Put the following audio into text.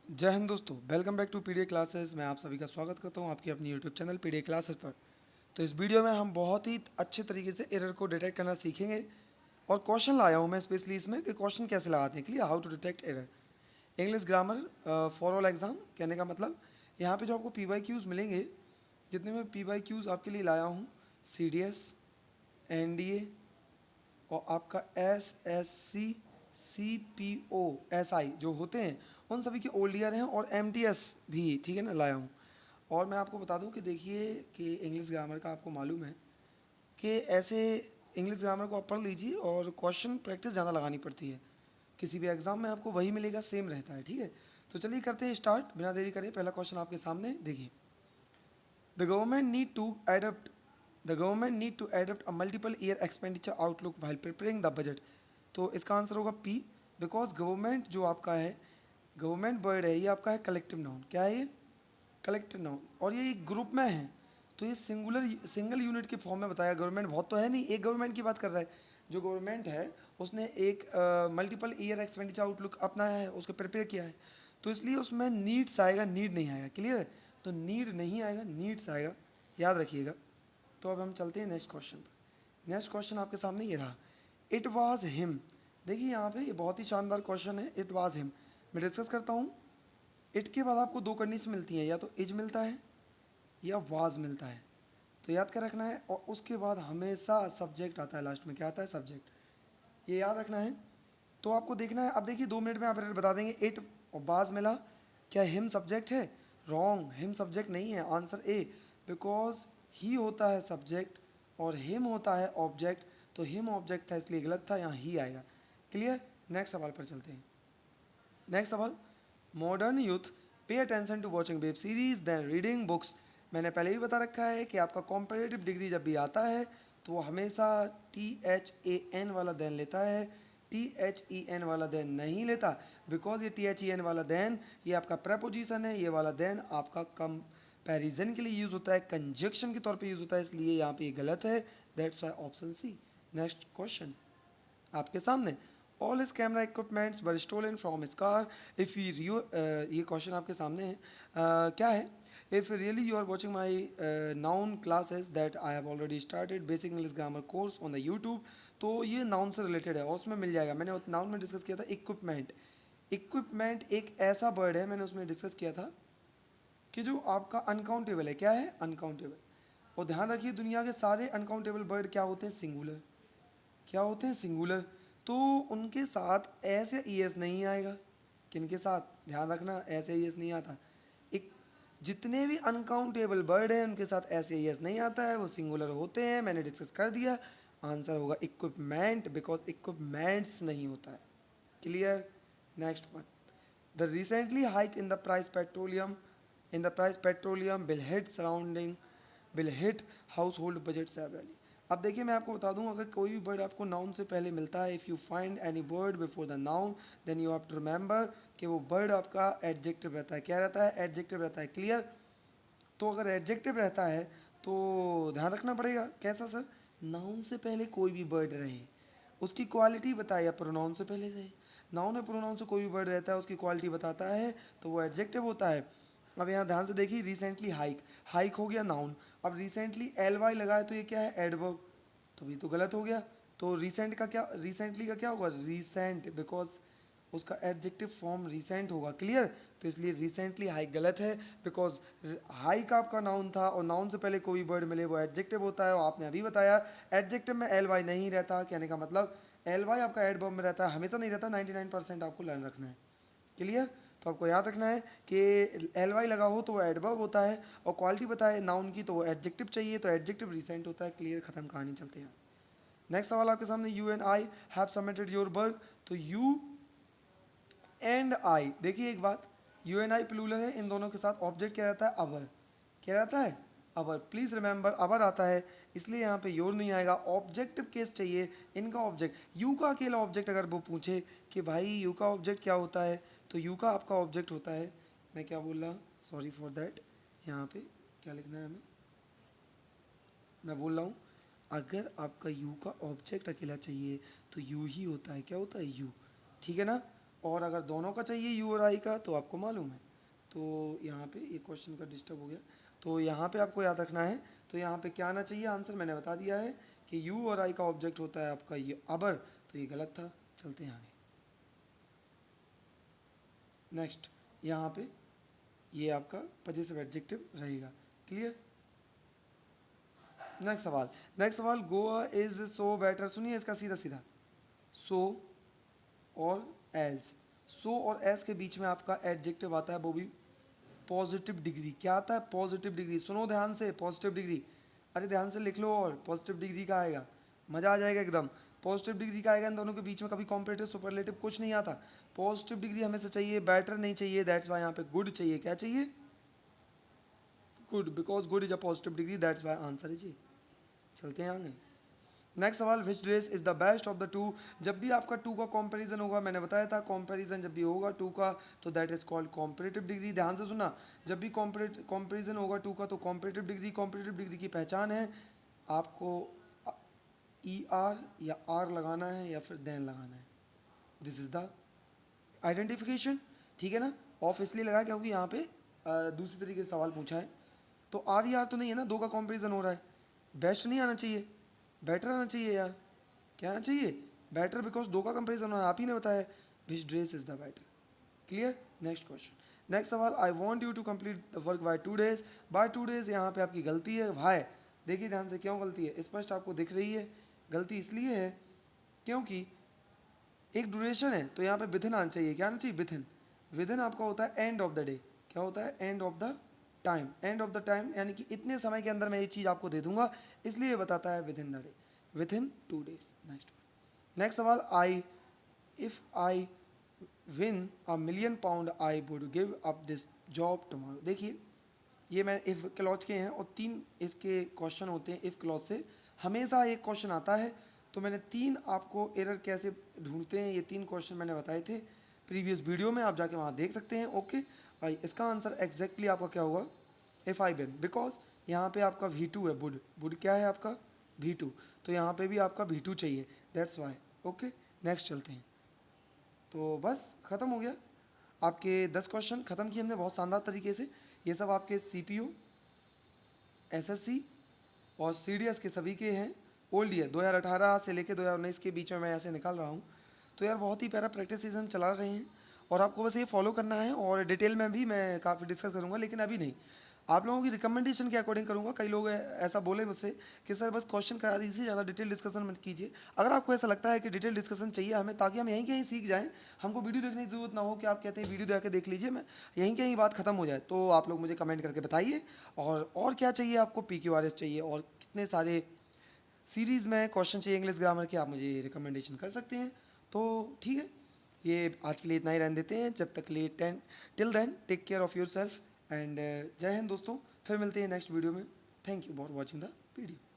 जय हिंद दोस्तों, welcome back to PDA classes. मैं आप सभी का स्वागत करता हूं आपकी अपनी यूट्यूब चैनल पीडीए क्लासेस पर। तो इस वीडियो में हम बहुत ही अच्छे तरीके से एरर को डिटेक्ट करना सीखेंगे और क्वेश्चन लाया हूं मैं स्पेशली इसमें कि क्वेश्चन कैसे लगाते हैं, clear, how to detect error. English grammar for all exam कहने का मतलब यहाँ पे जो आपको पी मिलेंगे, जितने में पी आपके लिए लाया हूँ, CDS, NDA और आपका SSC, CPO, SI जो होते हैं उन सभी के ओल्ड ईयर हैं, और MTS भी, ठीक है ना, लाया हूँ। और मैं आपको बता दूं कि देखिए कि इंग्लिश ग्रामर का आपको मालूम है कि ऐसे इंग्लिश ग्रामर को आप पढ़ लीजिए और क्वेश्चन प्रैक्टिस ज़्यादा लगानी पड़ती है। किसी भी एग्जाम में आपको वही मिलेगा, सेम रहता है, ठीक है। तो चलिए करते हैं स्टार्ट, बिना देरी करे। पहला क्वेश्चन आपके सामने देखिए। The government need to adapt the government need to adapt a multiple year expenditure outlook while preparing the budget. तो इसका आंसर होगा पी, बिकॉज गवर्नमेंट जो आपका है, गवर्नमेंट वर्ड है, ये आपका है कलेक्टिव नाउन। क्या है ये? Collective noun. और ये एक ग्रुप में है, तो ये सिंगल यूनिट के फॉर्म में बताया। गवर्नमेंट बहुत तो है नहीं, एक गवर्नमेंट की बात कर रहा है। जो गवर्नमेंट है उसने एक मल्टीपल ईयर एक्सपेंडिचर आउटलुक अपनाया है, उसको प्रिपेयर किया है, तो इसलिए उसमें नीड्स आएगा, नीड नहीं आएगा, क्लियर है। तो नीड नहीं आएगा, नीड्स आएगा, याद रखिएगा। तो अब हम चलते हैं नेक्स्ट क्वेश्चन पर। नेक्स्ट क्वेश्चन आपके सामने ये रहा। It was him. देखिए यहाँ पे ये बहुत ही शानदार क्वेश्चन है, इट वाज हिम। मैं डिस्कस करता हूँ। इट के बाद आपको दो कंडीशन मिलती हैं, या तो इज मिलता है या वाज मिलता है। तो याद कर रखना है, और उसके बाद हमेशा सब्जेक्ट आता है लास्ट में। क्या आता है? सब्जेक्ट। ये याद रखना है। तो आपको देखना है, अब देखिए 2 मिनट में आप बता देंगे इट और वाज मिला। क्या हिम सब्जेक्ट है? रॉन्ग, हिम सब्जेक्ट नहीं है, आंसर ए। बिकॉज ही होता है सब्जेक्ट और हिम होता है ऑब्जेक्ट, तो हिम ऑब्जेक्ट था इसलिए गलत था, यहाँ ही आएगा। क्लियर। नेक्स्ट सवाल पर चलते हैं। नेक्स्ट सवाल। Modern youth pay attention to watching web series then reading books. मैंने पहले भी बता रखा है कि आपका कॉम्पिटेटिव डिग्री जब भी आता है तो वो हमेशा THAN वाला देन लेता है, THEN वाला देन नहीं लेता। बिकॉज ये THEN वाला देन ये आपका प्रेपोजिशन है, ये वाला देन आपका कंपैरिजन के लिए यूज़ होता है, कंजक्शन के तौर पे यूज़ होता है, इसलिए यहाँ पे ये गलत है। That's why option C. Next question आपके सामने। All his camera equipments were stolen from his car. If you ये क्वेश्चन आपके सामने है। क्या है? If really you are watching my noun classes that I have already started basic English grammar course on the YouTube. तो ये noun से रिलेटेड है और उसमें मिल जाएगा। मैंने नाउन में डिस्कस किया था इक्विपमेंट। इक्विपमेंट एक ऐसा वर्ड है, मैंने उसमें डिस्कस किया था कि जो आपका अनकाउंटेबल है। क्या है? अनकाउंटेबल। और ध्यान रखिए, दुनिया के सारे अनकाउंटेबल वर्ड क्या होते हैं? सिंगुलर। क्या होते हैं? सिंगुलर। तो उनके साथ एस या ई एस नहीं आएगा। किनके साथ? ध्यान रखना, एस या ई एस नहीं आता। एक जितने भी अनकाउंटेबल बर्ड हैं उनके साथ एस या ई एस नहीं आता है, वो सिंगुलर होते हैं, मैंने डिस्कस कर दिया। आंसर होगा इक्विपमेंट, बिकॉज इक्विपमेंट्स नहीं होता है। Clear. Next one. The recently hike in the price petroleum will hit house hold budget severally. अब देखिए मैं आपको बता दूं, अगर कोई भी वर्ड आपको नाउन से पहले मिलता है, if you find any word before the noun then you have to remember कि वो वर्ड आपका एडजेक्टिव रहता है। क्या रहता है? एडजेक्टिव रहता है। क्लियर। तो अगर एडजेक्टिव रहता है तो ध्यान रखना पड़ेगा। कैसा सर? नाउन से पहले कोई भी वर्ड रहे, उसकी क्वालिटी बताए, या प्रोनाउन से पहले रहे। नाउन या प्रोनाउन से कोई भी वर्ड रहता है, उसकी क्वालिटी बताता है, तो वो एडजेक्टिव होता है। अब यहाँ ध्यान से देखिए, रिसेंटली हाइक, हाइक हो गया नाउन। अब रिसेंटली LY लगाए तो ये क्या है? एडवर्ब। तो ये तो गलत हो गया। तो रिसेंट का क्या, रिसेंटली का क्या होगा? रिसेंट, बिकॉज उसका एडजेक्टिव फॉर्म रिसेंट होगा। क्लियर। तो इसलिए रिसेंटली हाइक गलत है, बिकॉज हाइक आपका नाउन था और नाउन से पहले कोई वर्ड मिले वो एडजेक्टिव होता है, और आपने अभी बताया एडजेक्टिव में LY नहीं रहता। कहने का मतलब LY आपका एडवर्ब में रहता है, हमेशा नहीं रहता, 99% आपको लर्न रखना है। क्लियर। तो आपको याद रखना है कि LY लगा हो तो वो एडवर्ब होता है, और क्वालिटी बताए नाउन की तो वो एडजेक्टिव चाहिए, तो एडजेक्टिव रिसेंट होता है। क्लियर, खत्म, कहानी। चलते हैं। नेक्स्ट सवाल आपके सामने। You and I have submitted your work. तो यू एंड आई, देखिए एक बात, यू एंड आई प्लूरल है, इन दोनों के साथ ऑब्जेक्ट क्या रहता है? अवर। क्या रहता है? अवर। प्लीज रिमेंबर, अवर आता है, इसलिए यहाँ पे योर नहीं आएगा। ऑब्जेक्टिव केस चाहिए, इनका ऑब्जेक्ट। यू का अकेला ऑब्जेक्ट अगर वो पूछे कि भाई यू का ऑब्जेक्ट क्या होता है, तो यू का आपका ऑब्जेक्ट होता है, मैं क्या बोल रहा, सॉरी फॉर दैट, यहाँ पे क्या लिखना है हमें, मैं बोल रहा हूँ, अगर आपका यू का ऑब्जेक्ट अकेला चाहिए तो यू ही होता है। क्या होता है? यू। ठीक है ना। और अगर दोनों का चाहिए यू और आई का तो आपको मालूम है। तो यहाँ पे ये क्वेश्चन का डिस्टर्ब हो गया, तो यहाँ पे आपको याद रखना है। तो यहाँ पे क्या आना चाहिए आंसर, मैंने बता दिया है कि यू और आई का ऑब्जेक्ट होता है आपका ये अबर, तो ये गलत था। चलते हैं आगे। नेक्स्ट यहाँ पे ये आपका पजेसिव एडजेक्टिव रहेगा। क्लियर। नेक्स्ट सवाल गोवा इज सो बेटर। सुनिए इसका सीधा सीधा, सो और एज। सो और एज के बीच में आपका एडजेक्टिव आता है, वो भी पॉजिटिव डिग्री। क्या आता है? Positive degree. सुनो ध्यान से, पॉजिटिव डिग्री। अरे ध्यान से लिख लो, और पॉजिटिव डिग्री का आएगा, मजा आ जाएगा एकदम। पॉजिटिव डिग्री का आएगा, इन दोनों के बीच में कभी कॉम्परेटिव सुपरलेटिव कुछ नहीं आता। पॉजिटिव डिग्री हमें से चाहिए, बेटर नहीं चाहिए। दैट्स वाई यहाँ पे गुड चाहिए। क्या चाहिए? Good, because good is a positive degree, that's why answer is ये। चलते हैं आगे। नेक्स्ट सवाल, which dress is the best of the two. जब भी आपका टू का कंपैरिजन होगा, मैंने बताया था कंपैरिजन जब भी होगा टू का, तो that is called comparative degree. ध्यान से सुना, जब भी कंपैरिजन होगा टू का तो कॉम्परेटिव डिग्री। कॉम्परेटिव डिग्री की पहचान है, आपको ई आर या आर लगाना है या फिर देन लगाना है। This is the identification. ठीक है ना। ऑफ इसलिए लगा क्योंकि यहाँ पे दूसरी तरीके से सवाल पूछा है। तो आर ही आर तो नहीं है ना, दो का कंपैरिजन हो रहा है। बेस्ट नहीं आना चाहिए, बेटर आना चाहिए यार। क्या आना चाहिए? बेटर, बिकॉज दो का कंपेरिजन आप ही ने बताया। Which dress is the better. Clear. Next question. Next सवाल, I want you to complete the work by 2 days। By 2 days यहाँ पे आपकी गलती है भाई। देखिए ध्यान से, क्यों गलती है स्पष्ट आपको दिख रही है। गलती इसलिए है क्योंकि एक ड्यूरेशन है, तो यहाँ पे विथिन आना चाहिए। क्या आना चाहिए? विथिन। विथिन आपका होता है एंड ऑफ द डे। क्या होता है? End of the time. End of the time यानी कि इतने समय के अंदर मैं ये चीज़ आपको दे दूंगा, इसलिए बताता है within the day, within 2 days। Next सवाल, I if I win £1,000,000 I would give up this job tomorrow. देखिए ये मैं इफ क्लॉज के हैं, और 3 इसके क्वेश्चन होते हैं इफ क्लॉज से। हमेशा एक क्वेश्चन आता है, तो मैंने 3 आपको एरर कैसे ढूंढते हैं, ये 3 क्वेश्चन मैंने बताए थे प्रीवियस वीडियो में, आप जाके वहाँ देख सकते हैं। ओके भाई, इसका आंसर एग्जैक्टली आपका क्या होगा? इफ आई विन, बिकॉज यहाँ पे आपका V2 है। वुड, वुड क्या है आपका? V2, तो यहाँ पे भी आपका V2 चाहिए, दैट्स वाई। ओके नेक्स्ट चलते हैं। तो बस ख़त्म हो गया, आपके 10 क्वेश्चन ख़त्म किए हमने बहुत शानदार तरीके से। ये सब आपके CPU, SSC और CDS के सभी के हैं। ओल्ड ईयर 2018 से लेकर 2019 के बीच में मैं ऐसे निकाल रहा हूँ। तो यार बहुत ही प्यारा प्रैक्टिस सीजन चला रहे हैं, और आपको बस ये फॉलो करना है। और डिटेल में भी मैं काफ़ी डिस्कस करूँगा, लेकिन अभी नहीं, आप लोगों की रिकमेंडेशन के अकॉर्डिंग करूँगा। कई लोग ऐसा बोले मुझसे कि सर बस क्वेश्चन करा दीजिए, ज़्यादा डिटेल डिस्कशन मत कीजिए। अगर आपको ऐसा लगता है कि डिटेल डिस्कशन चाहिए हमें, ताकि हम यहीं कहीं सीख जाएँ, हमको वीडियो देखने की ज़रूरत ना हो कि आप कहते हैं वीडियो जाके देख लीजिए, मैं यहीं कहीं बात खत्म हो जाए, तो आप लोग मुझे कमेंट करके बताइए। और क्या चाहिए आपको? PQRS चाहिए, और कितने सारे सीरीज़ में क्वेश्चन चाहिए इंग्लिश ग्रामर के, आप मुझे रिकमेंडेशन कर सकते हैं। तो ठीक है, ये आज के लिए इतना ही रहने देते हैं। जब तक लिए till then take care of your self and Jai Hind दोस्तों। फिर मिलते हैं नेक्स्ट वीडियो में। Thank you for watching the video.